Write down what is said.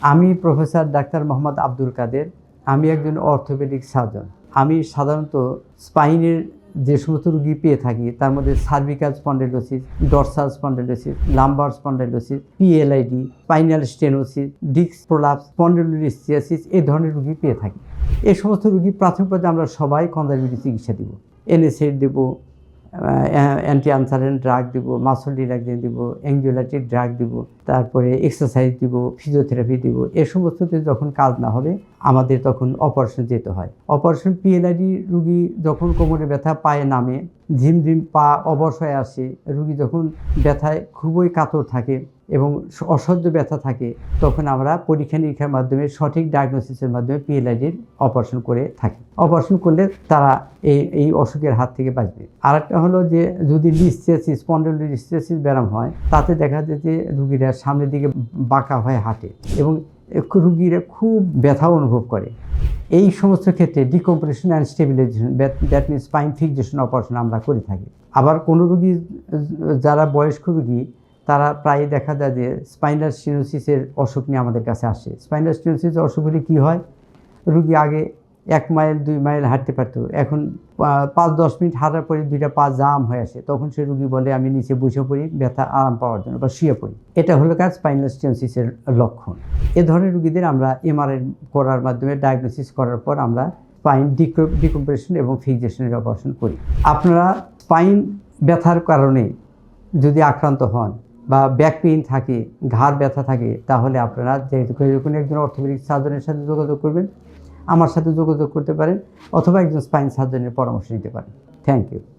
আমি professor doctor Mohammad Abdul কাদের। আমি একজন অর্থোপেডিক সার্জন। আমি সাধারণত স্পাইনের যে সমস্ত রোগী পেয়ে থাকি তার মধ্যে cervical spondylosis, dorsal spondylosis, lumbar spondylosis, PLID, spinal stenosis, disc prolapse, spondylolisthesis এই ধরনের রোগী পেয়ে থাকি। এই সমস্ত রোগী প্রাথমিক পর্যায়ে আমরা সবাই কনজারভেটিভ চিকিৎসা দিব। এনএসএইড দেব, অ্যান্টি আনসারেন্ট ড্রাগ দিব, মাসল রিল্যাক্সেন্ট দিব, অ্যাংজিওলাইটিক ড্রাগ দিব, তারপরে এক্সারসাইজ দিব, ফিজিওথেরাপি দিব। এ সমস্ততে যখন কাজ না হবে আমাদের তখন অপারেশন যেতে হয়। অপারেশন পিএলআইডি রুগী যখন কোমরে ব্যথা পায়ে নামে, ঝিমঝিম পা অবশ হয়ে আসে, রুগী যখন ব্যথায় খুবই কাতর থাকে এবং অসহ্য ব্যথা থাকে, তখন আমরা পরীক্ষা নিরীক্ষার মাধ্যমে সঠিক ডায়াগনোসিসের মাধ্যমে পিএলআইডির অপারেশন করে থাকি। অপারেশন করলে তারা এই অসুখের হাত থেকে বাঁচবে। আরেকটা হলো যে যদি লিসিয়াসিস, স্পন্ডাইলোলিসিয়াসিস ব্যায়াম হয়, তাতে দেখা যায় যে রুগীরা সামনের দিকে বাঁকা হয়ে হাঁটে এবং রুগীরা খুব ব্যথা অনুভব করে। এই সমস্ত ক্ষেত্রে decompression and stabilisation, that means spine fixation operation আমরা করে থাকি। আবার কোনো রুগী যারা বয়স্ক রুগী তারা প্রায় দেখা যায় যে স্পাইনাল স্টেনোসিসের অসুখ নিয়ে আমাদের কাছে আসে। স্পাইনাল স্টেনোসিসের অসুখ হলে কী হয়, রুগী আগে 1 মাইল 2 মাইল হাঁটতে পারতো, এখন 5-10 মিনিট হাঁটার পরে 2টা পা জাম হয়ে আসে। তখন সে রুগী বলে আমি নিচে বসে পড়ি ব্যথা আরাম পাওয়ার জন্য বা শুয়ে পড়ি। এটা হলো কাজ স্পাইনাল স্টেনোসিসের লক্ষণ। এ ধরনের রুগীদের আমরা এমআরআই করার মাধ্যমে ডায়াগনোসিস করার পর আমরা স্পাইন ডিকম্প্রেশন এবং ফিক্সেশনের অপারেশন করি। আপনারা স্পাইন ব্যথার কারণে যদি আক্রান্ত হন বা ব্যাক পেইন থাকে, ঘাড় ব্যথা থাকে, তাহলে আপনারা যেহেতু কোনো একজন অর্থোপেডিক সার্জনের সাথে যোগাযোগ করবেন, আমার সাথে যোগাযোগ করতে পারেন অথবা একজন স্পাইন সার্জনের পরামর্শ নিতে পারেন। Thank you.